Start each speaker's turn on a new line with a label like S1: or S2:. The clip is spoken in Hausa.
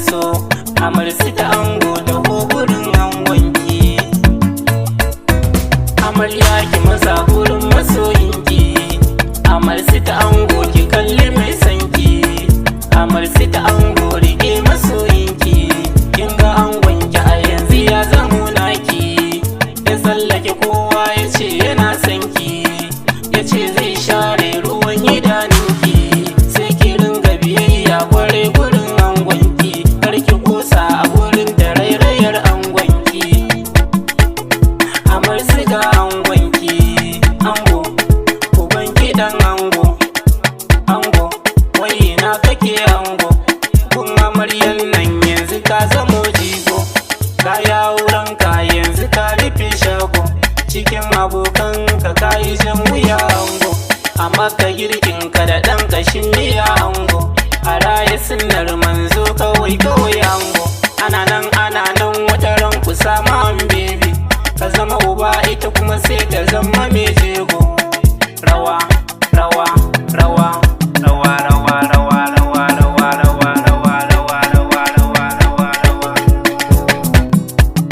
S1: so, amarsu ta ango da gurin angonki. Amarya ki maza gurin masoyinki, amarsu ta ango ki kalli mai sanki, amarsu ta ango rike masoyinki. Kin ga angonki a yanzu ya zamo naki, ya tsallake kowa ya ce yana sanki, ya ce zai share ruwan idanunki, sai ki ringa biyayya kwarai gurin angonki, kar ki kosa a gurin da rairayar angonki. Amarsu ga angonki, ango uban gidan ango, ango wai ina kake ango, kun amaryan nan yanzu ka zamo jigo, ka yawuranka yanzu ka rufe shago, cikin abokanka ka yi jan wuya ango, amma ka girkinka da ɗan ƙashin miya ango, a raye sunnar manzo kawai kawai ango. Ana nan wata ran ku sama bebi, ka zama uba ita kuma sai ta zama mai